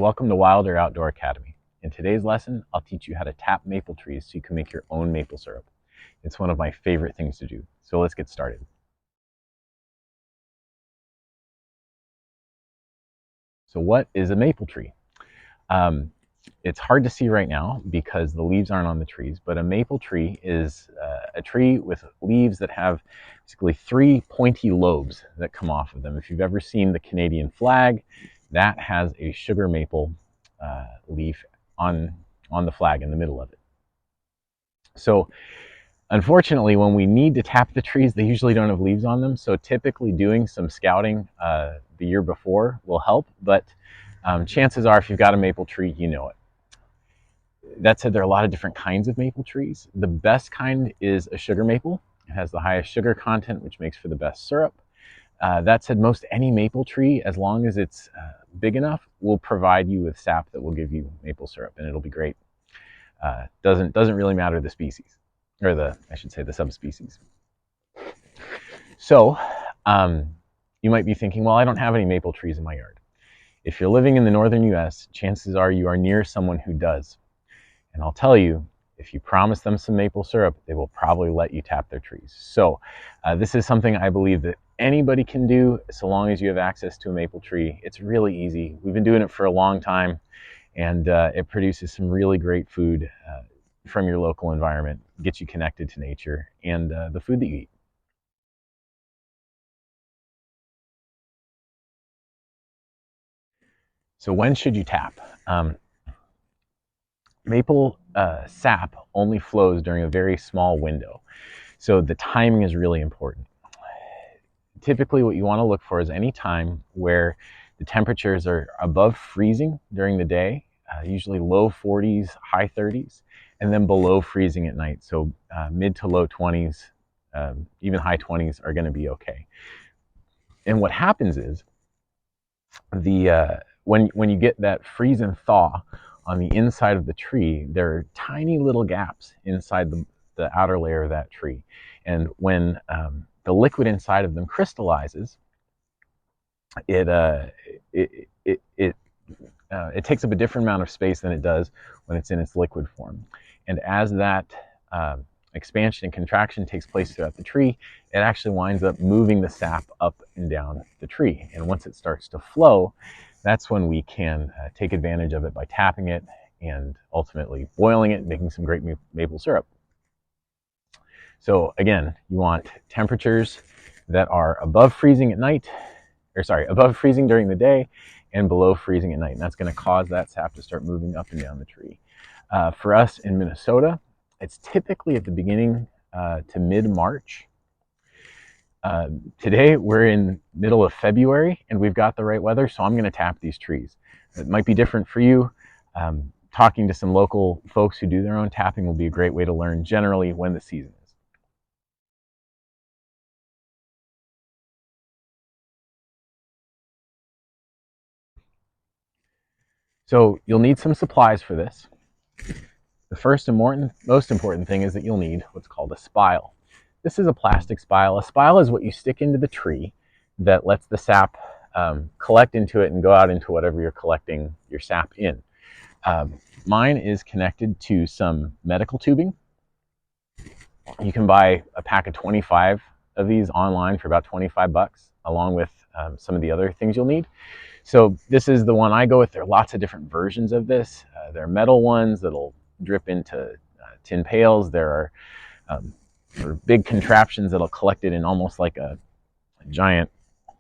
welcome to Wilder Outdoor Academy. In today's lesson, I'll teach you how to tap maple trees so you can make your own maple syrup. It's one of my favorite things to do, so let's get started. So what is a maple tree? It's hard to see right now because the leaves aren't on the trees, but a maple tree is a tree with leaves that have basically three pointy lobes that come off of them. If you've ever seen the Canadian flag, that has a sugar maple leaf on the flag in the middle of it. So unfortunately, when we need to tap the trees, they usually don't have leaves on them. So typically doing some scouting the year before will help, but chances are if you've got a maple tree, you know it. That said, there are a lot of different kinds of maple trees. The best kind is a sugar maple. It has the highest sugar content, which makes for the best syrup. That said, most any maple tree, as long as it's big enough, will provide you with sap that will give you maple syrup, and it'll be great. Doesn't really matter the species, or I should say the subspecies. So you might be thinking, well, I don't have any maple trees in my yard. If you're living in the northern US, chances are you are near someone who does. And I'll tell you, if you promise them some maple syrup, they will probably let you tap their trees. So this is something I believe that anybody can do so long as you have access to a maple tree. It's really easy. We've been doing it for a long time, and it produces some really great food from your local environment, gets you connected to nature and the food that you eat. So when should you tap? Maple sap only flows during a very small window, so the timing is really important. Typically what you want to look for is any time where the temperatures are above freezing during the day, usually low 40s, high 30s, and then below freezing at night. So mid to low 20s, even high 20s are going to be okay. And what happens is when you get that freeze and thaw on the inside of the tree, there are tiny little gaps inside the outer layer of that tree. And when the liquid inside of them crystallizes, it takes up a different amount of space than it does when it's in its liquid form. And as that expansion and contraction takes place throughout the tree, it actually winds up moving the sap up and down the tree. And once it starts to flow, that's when we can take advantage of it by tapping it and ultimately boiling it, making some great maple syrup. So again, you want temperatures that are above freezing at night, above freezing during the day and below freezing at night. And that's going to cause that sap to start moving up and down the tree. For us in Minnesota, it's typically at the beginning to mid-March. Today we're in middle of February and we've got the right weather, so I'm going to tap these trees. It might be different for you. Talking to some local folks who do their own tapping will be a great way to learn generally when the season is. So you'll need some supplies for this. The first and most important thing is that you'll need what's called a spile. This is a plastic spile. A spile is what you stick into the tree that lets the sap collect into it and go out into whatever you're collecting your sap in. Mine is connected to some medical tubing. You can buy a pack of 25 of these online for about 25 bucks, along with some of the other things you'll need. So this is the one I go with. There are lots of different versions of this. There are metal ones that'll drip into tin pails. There are big contraptions that'll collect it in almost like a giant,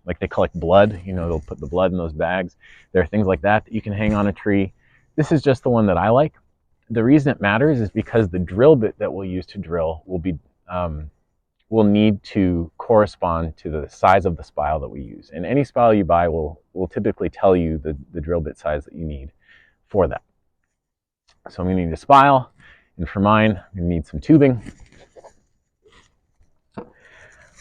like they collect blood, they'll put the blood in those bags. There are things like that you can hang on a tree. This is just the one that I like. The reason it matters is because the drill bit that we'll use to drill will need to correspond to the size of the spile that we use. And any spile you buy will typically tell you the drill bit size that you need for that. So I'm going to need a spile, and for mine, I'm going to need some tubing. I'm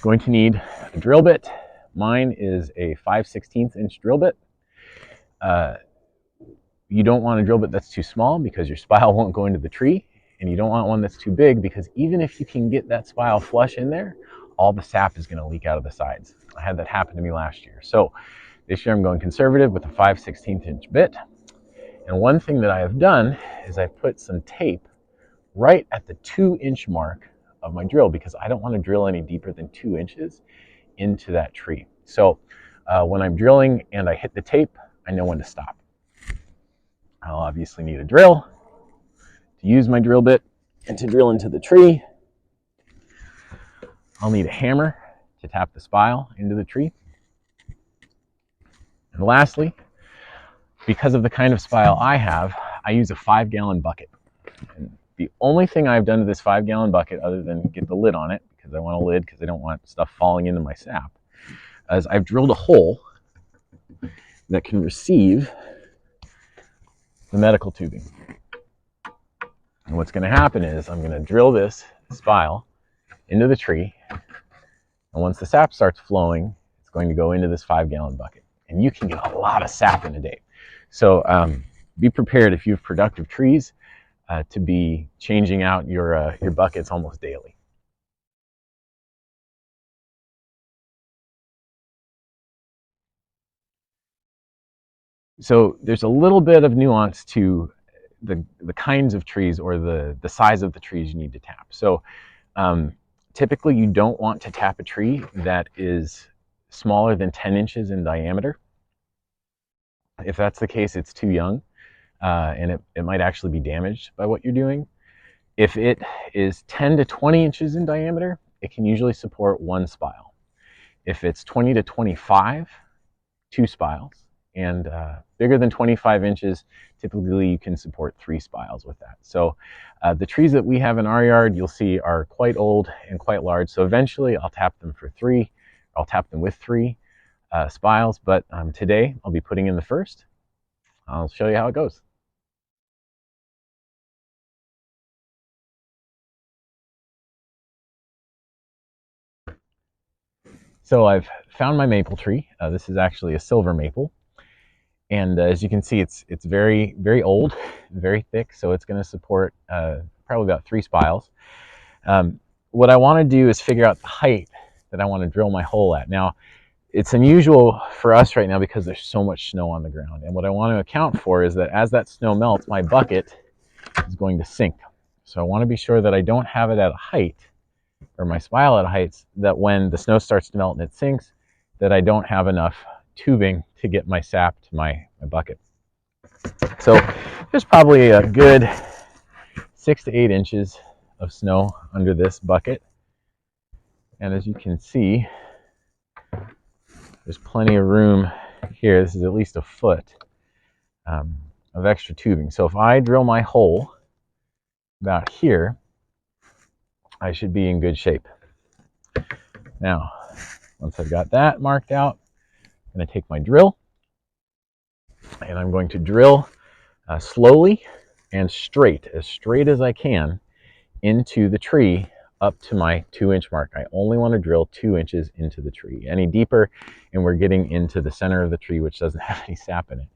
going to need a drill bit. Mine is a 5/16 inch drill bit. You don't want a drill bit that's too small because your spile won't go into the tree, and you don't want one that's too big because even if you can get that spile flush in there, all the sap is going to leak out of the sides. I had that happen to me last year. So this year I'm going conservative with a 5/16 inch bit. And one thing that I have done is I put some tape right at the 2-inch mark of my drill, because I don't want to drill any deeper than 2 inches into that tree. So when I'm drilling and I hit the tape, I know when to stop. I'll obviously need a drill to use my drill bit and to drill into the tree. I'll need a hammer to tap the spile into the tree. And lastly, because of the kind of spile I have, I use a 5-gallon bucket. And the only thing I've done to this 5-gallon bucket, other than get the lid on it, because I want a lid because I don't want stuff falling into my sap, is I've drilled a hole that can receive the medical tubing. And what's going to happen is I'm going to drill this spile into the tree, and once the sap starts flowing, it's going to go into this 5-gallon bucket. And you can get a lot of sap in a day. So be prepared, if you have productive trees, to be changing out your buckets almost daily. So there's a little bit of nuance to the kinds of trees, or the size of the trees you need to tap. So typically you don't want to tap a tree that is smaller than 10 inches in diameter. If that's the case, it's too young, and it might actually be damaged by what you're doing. If it is 10 to 20 inches in diameter, it can usually support 1 spile. If it's 20 to 25, 2 spiles. And bigger than 25 inches, typically you can support 3 spiles with that. So the trees that we have in our yard, you'll see, are quite old and quite large. So eventually I'll tap them for 3. I'll tap them with 3 spiles, but today I'll be putting in the first. I'll show you how it goes. So I've found my maple tree. This is actually a silver maple. And as you can see, it's very, very old, very thick, so it's going to support probably about 3 spiles. What I want to do is figure out the height that I want to drill my hole at. Now, it's unusual for us right now because there's so much snow on the ground. And what I want to account for is that as that snow melts, my bucket is going to sink. So I want to be sure that I don't have it at a height, or my spile at a height, that when the snow starts to melt and it sinks, that I don't have enough tubing to get my sap to my bucket. So there's probably a good 6 to 8 inches of snow under this bucket. And as you can see, there's plenty of room here. This is at least a foot of extra tubing. So if I drill my hole about here, I should be in good shape. Now, once I've got that marked out, I'm going to take my drill, and I'm going to drill slowly and as straight as I can, into the tree up to my 2-inch mark. I only want to drill 2 inches into the tree. Any deeper, and we're getting into the center of the tree, which doesn't have any sap in it,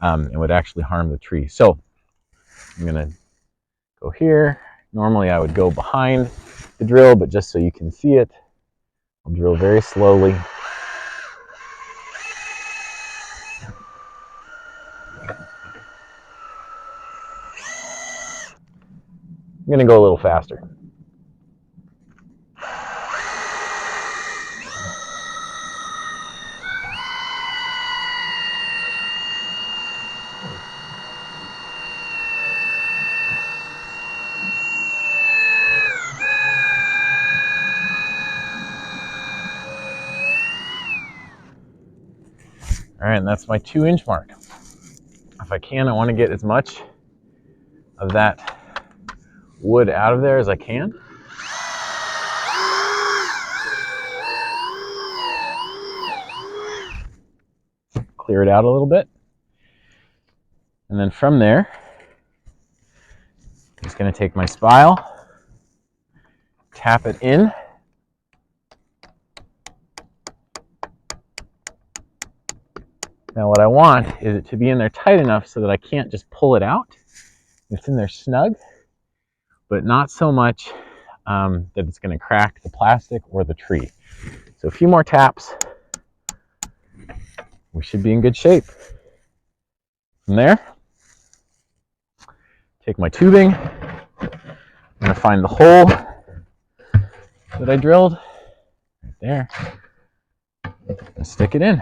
and would actually harm the tree. So I'm going to go here. Normally I would go behind the drill, but just so you can see it, I'll drill very slowly. I'm going to go a little faster. All right, and that's my 2-inch mark. If I can, I want to get as much of that wood out of there as I can. Clear it out a little bit. And then from there, I'm just going to take my spile, tap it in. Now what I want is it to be in there tight enough so that I can't just pull it out. It's in there snug, but not so much that it's going to crack the plastic or the tree. So a few more taps, we should be in good shape. From there, Take my tubing. I'm going to find the hole that I drilled right there and stick it in.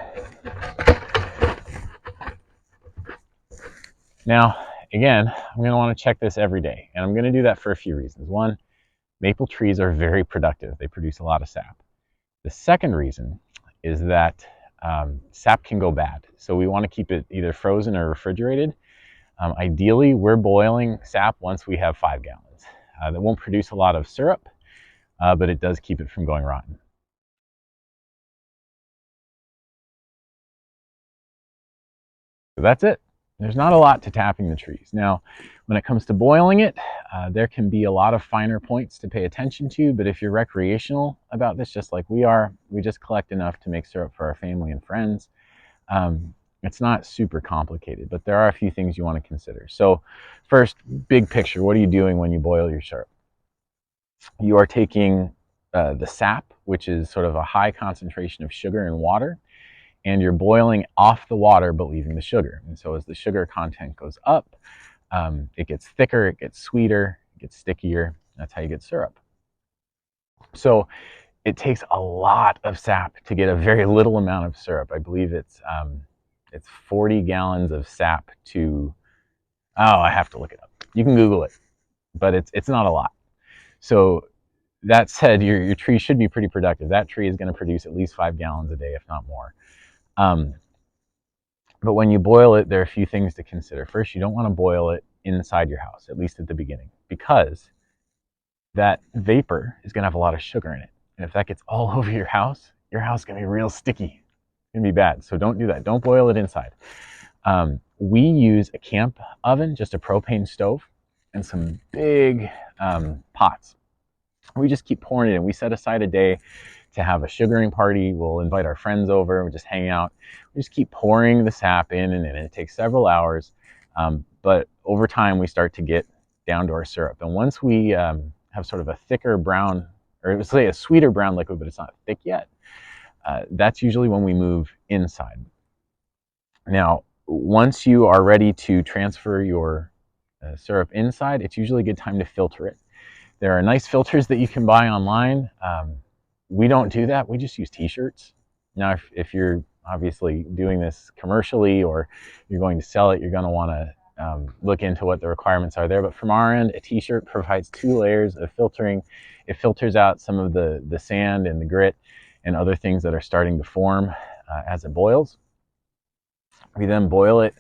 Now, again, I'm going to want to check this every day, and I'm going to do that for a few reasons. One, maple trees are very productive. They produce a lot of sap. The second reason is that sap can go bad, so we want to keep it either frozen or refrigerated. Ideally, we're boiling sap once we have 5 gallons. That won't produce a lot of syrup, but it does keep it from going rotten. So that's it. There's not a lot to tapping the trees. Now, when it comes to boiling it, there can be a lot of finer points to pay attention to, but if you're recreational about this, just like we are, we just collect enough to make syrup for our family and friends. It's not super complicated, but there are a few things you want to consider. So first, big picture, what are you doing when you boil your syrup? You are taking the sap, which is sort of a high concentration of sugar and water, and you're boiling off the water but leaving the sugar. And so as the sugar content goes up, it gets thicker, it gets sweeter, it gets stickier. That's how you get syrup. So it takes a lot of sap to get a very little amount of syrup. I believe it's 40 gallons of sap to, I have to look it up. You can Google it, but it's not a lot. So that said, your tree should be pretty productive. That tree is going to produce at least 5 gallons a day, if not more. But when you boil it, there are a few things to consider. First, you don't want to boil it inside your house, at least at the beginning, because that vapor is going to have a lot of sugar in it. And if that gets all over your house is going to be real sticky. It's going to be bad. So don't do that. Don't boil it inside. We use a camp oven, just a propane stove, and some big pots. We just keep pouring it in. We set aside a day to have a sugaring party. We'll invite our friends over. We just hang out. We just keep pouring the sap in and in. It takes several hours. But over time, we start to get down to our syrup. And once we have sort of a thicker brown, or let's say a sweeter brown liquid, but it's not thick yet, that's usually when we move inside. Now, once you are ready to transfer your syrup inside, it's usually a good time to filter it. There are nice filters that you can buy online. We don't do that. We just use t-shirts. Now, if you're obviously doing this commercially or you're going to sell it, you're going to want to look into what the requirements are there. But from our end, a t-shirt provides 2 layers of filtering. It filters out some of the sand and the grit and other things that are starting to form as it boils. We then boil it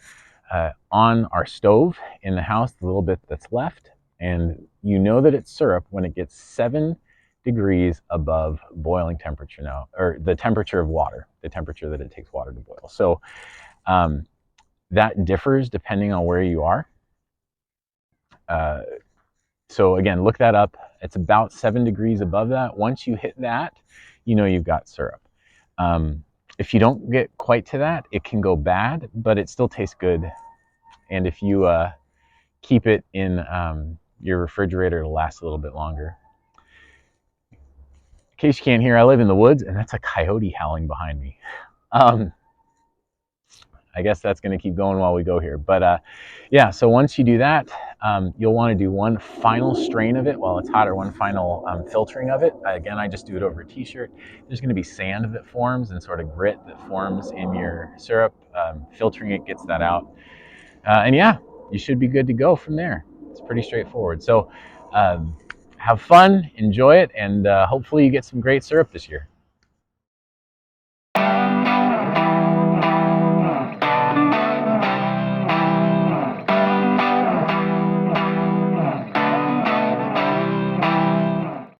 on our stove in the house, the little bit that's left. And you know that it's syrup when it gets 7 degrees above boiling temperature now, or the temperature of water, the temperature that it takes water to boil. So that differs depending on where you are. So again, look that up. It's about 7 degrees above that. Once you hit that, you know you've got syrup. If you don't get quite to that, it can go bad, but it still tastes good. And if you keep it in your refrigerator, it'll last a little bit longer. In case you can't hear, I live in the woods, and that's a coyote howling behind me. I guess that's going to keep going while we go here. But yeah, so once you do that, you'll want to do one final strain of it while it's hot, or one final filtering of it. Again, I just do it over a t-shirt. There's going to be sand that forms and sort of grit that forms in your syrup. Filtering it gets that out. And yeah, you should be good to go from there. It's pretty straightforward. So have fun, enjoy it, and hopefully you get some great syrup this year.